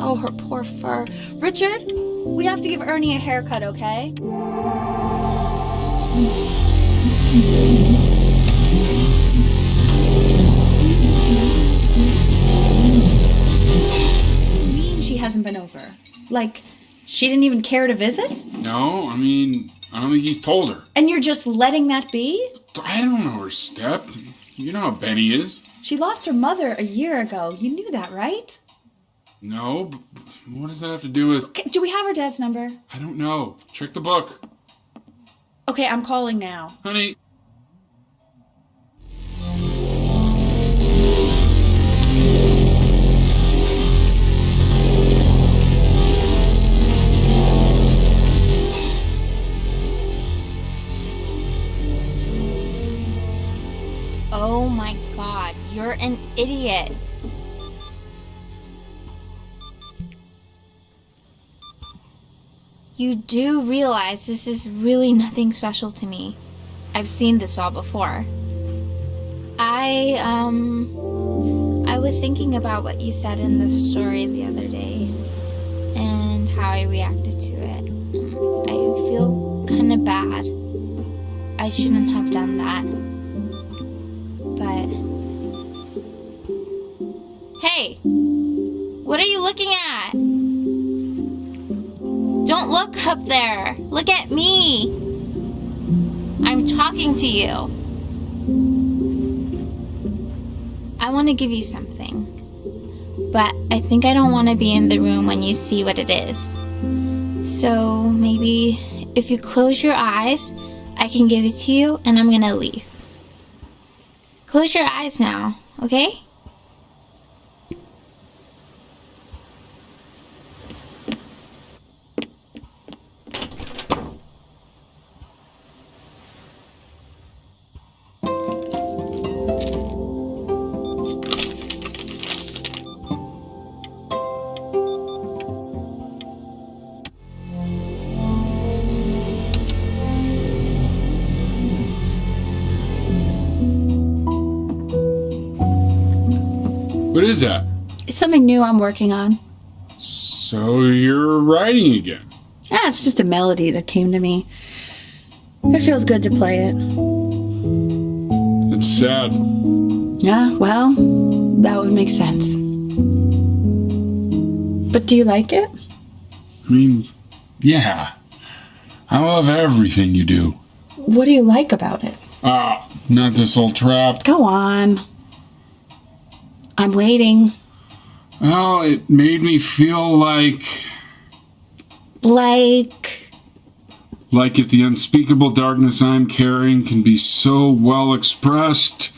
Oh, her poor fur. Richard, we have to give Ernie a haircut, okay? What do you mean she hasn't been over? Like, she didn't even care to visit? No, I mean, I don't think he's told her. And you're just letting that be? I don't know her step. You know how Benny is. She lost her mother a year ago. You knew that, right? No, but what does that have to do with... Okay, do we have her dad's number? I don't know. Check the book. Okay, I'm calling now. Honey. Oh my god, you're an idiot. You do realize this is really nothing special to me. I've seen this all before. I was thinking about what you said in the story the other day and how I reacted to it. I feel kind of bad. I shouldn't have done that. But... Hey! What are you looking at? Don't look up there. Look at me. I'm talking to you. I want to give you something. But I think I don't want to be in the room when you see what it is. So maybe if you close your eyes, I can give it to you and I'm going to leave. Close your eyes now, okay? What is that? It's something new I'm working on. So you're writing again? It's just a melody that came to me. It feels good to play it. It's sad. Yeah, well, that would make sense. But do you like it? I mean, yeah. I love everything you do. What do you like about it? Not this old trap. Go on. I'm waiting. Oh, it made me feel like if the unspeakable darkness I'm carrying can be so well expressed,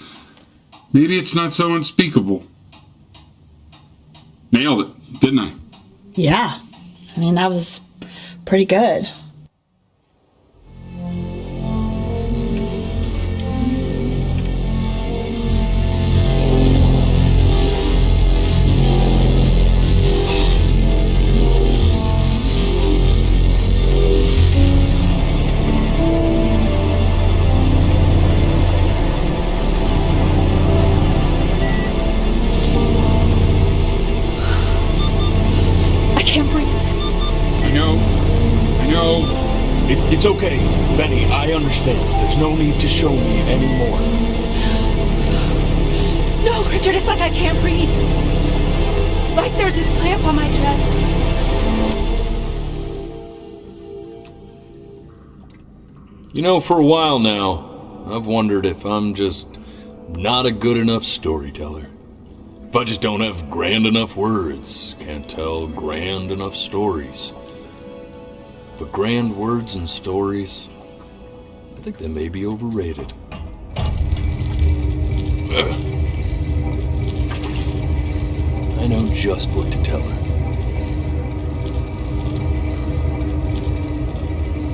maybe it's not so unspeakable. Nailed it, didn't I? Yeah. I mean, that was pretty good. It's okay, Benny, I understand. There's no need to show me anymore. No, Richard, it's like I can't breathe. Like there's this clamp on my chest. You know, for a while now, I've wondered if I'm just not a good enough storyteller. If I just don't have grand enough words, can't tell grand enough stories. But grand words and stories, I think they may be overrated. I know just what to tell her.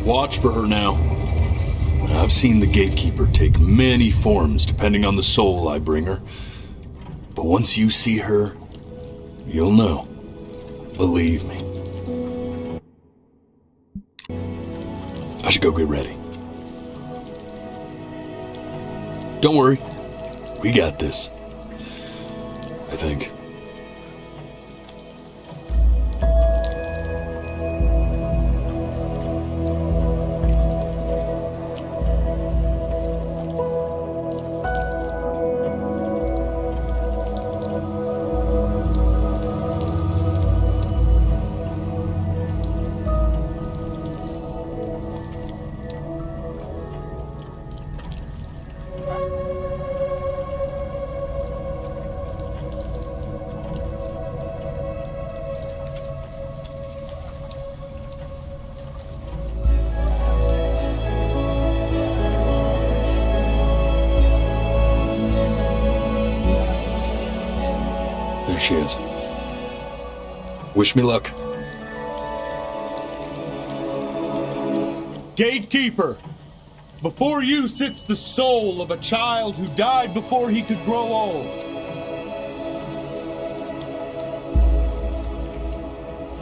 Watch for her now. I've seen the gatekeeper take many forms depending on the soul I bring her. But once you see her, you'll know. Believe me. I should go get ready. Don't worry. We got this. I think. There she is. Wish me luck. Gatekeeper, before you sits the soul of a child who died before he could grow old.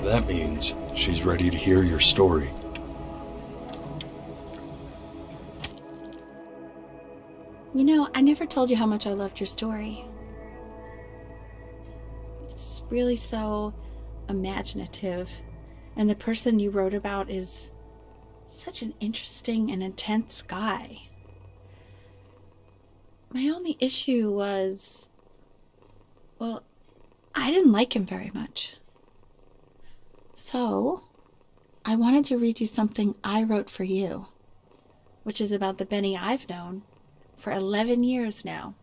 That means she's ready to hear your story. You know, I never told you how much I loved your story. It's really so imaginative, and the person you wrote about is such an interesting and intense guy. My only issue was, well, I didn't like him very much. So, I wanted to read you something I wrote for you, which is about the Benny I've known for 11 years now.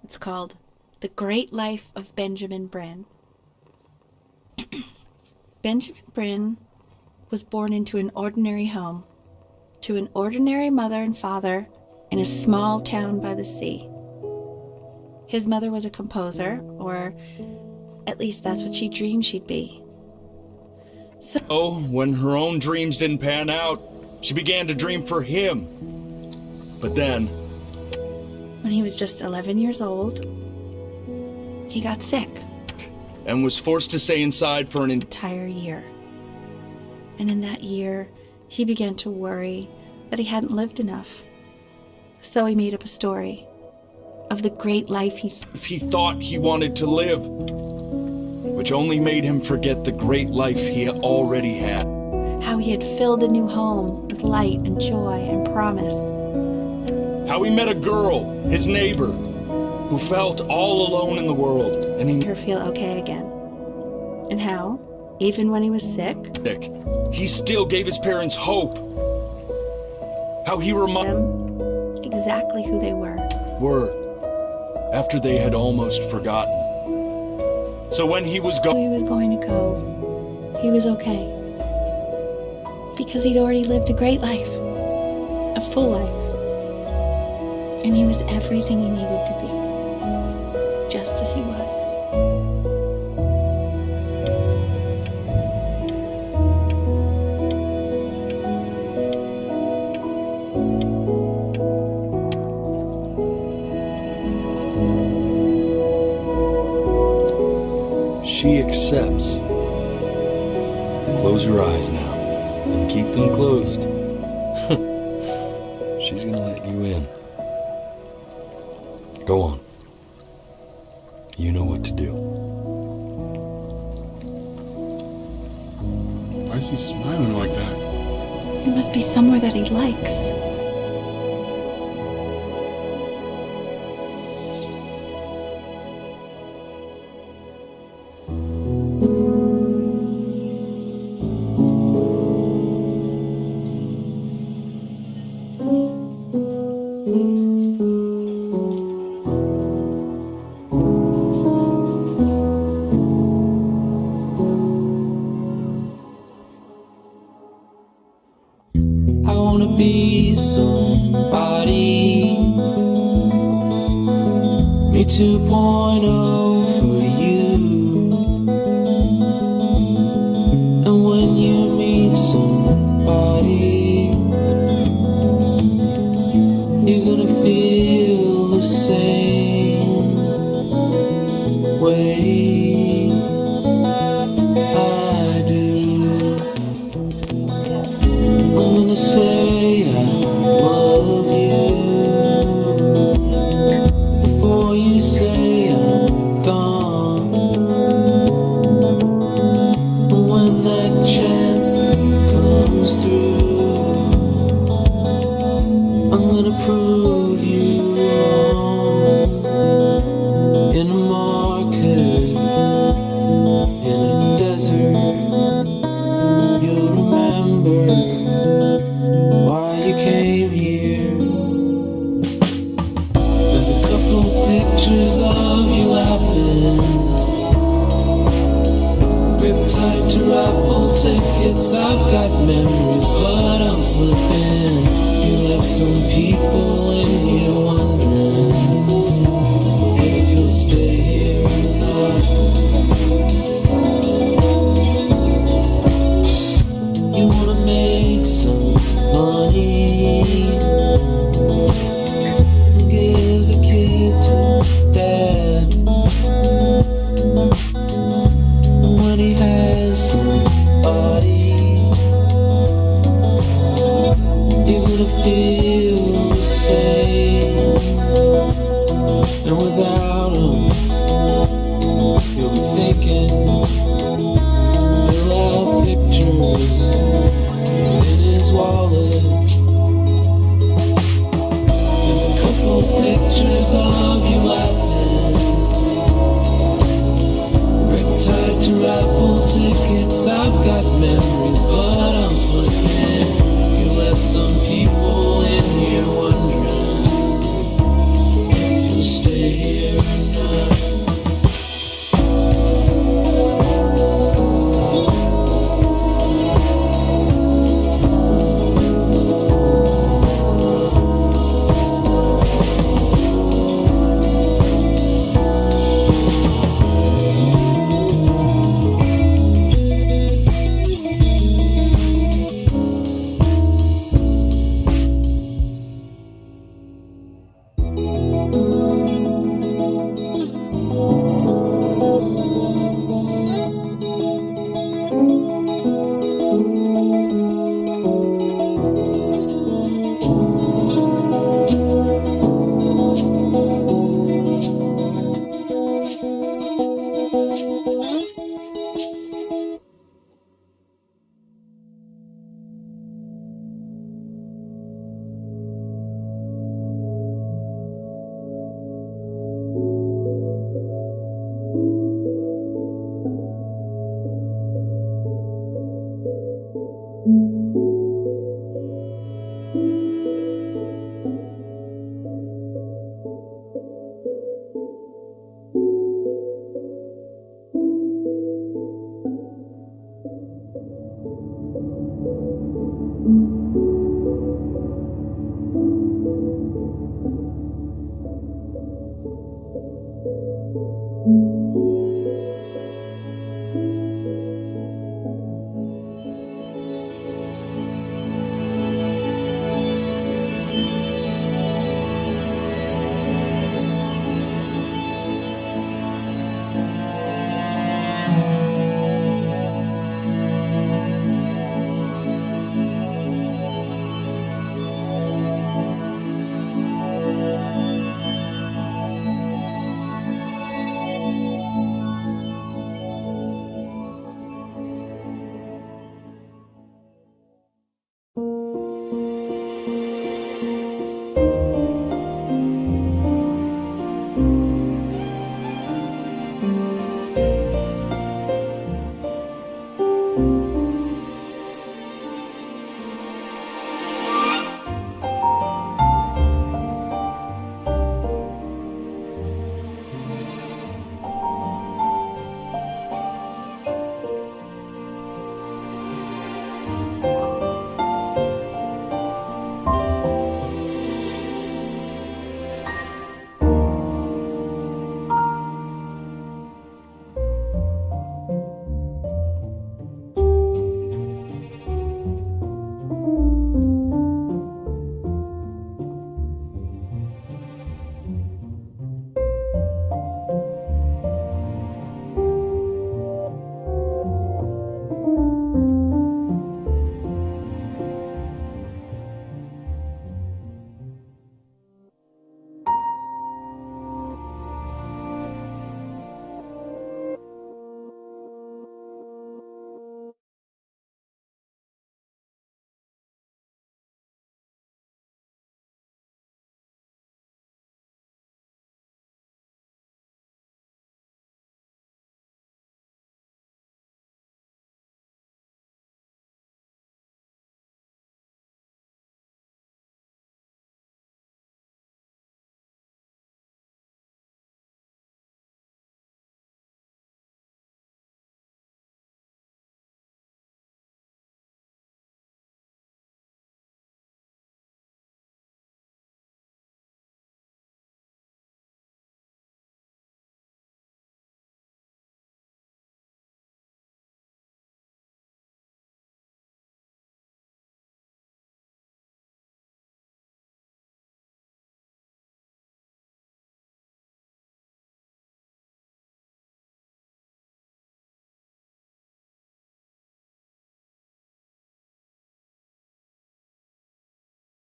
It's called The Great Life of Benjamin Brin. Benjamin Brin was born into an ordinary home, to an ordinary mother and father in a small town by the sea. His mother was a composer, or at least that's what she dreamed she'd be. So, when her own dreams didn't pan out, she began to dream for him. But then, when he was just 11 years old, he got sick. And was forced to stay inside for an entire year. And in that year, he began to worry that he hadn't lived enough. So he made up a story of the great life he thought he wanted to live, which only made him forget the great life he already had. How he had filled a new home with light and joy and promise. How he met a girl, his neighbor, who felt all alone in the world, and he made her feel okay again. And how, even when he was sick, he still gave his parents hope. How he reminded them exactly who they were, after they had almost forgotten. So when he was going to go, he was okay. Because he'd already lived a great life, a full life. And he was everything he needed to be, just as he was. She accepts. Close your eyes now, and keep them closed. She's gonna let you in. Go on. You know what to do. Why is he smiling like that? It must be somewhere that he likes. be somebody. Me 2.0 for you. And when you meet somebody, you're gonna feel the same way I do. I'm gonna say I love you before you say I'm gone. And when that chance comes through, I'm gonna prove you wrong. In a market, in a desert, you'll remember why you came here. There's a couple pictures of you laughing, grip tight to raffle tickets. I've got memories, but I'm slipping. You left some people in here wondering if you'll stay here or not. You wanna make some money, give a kid to dad. When he has somebody, you're gonna feel the same. And without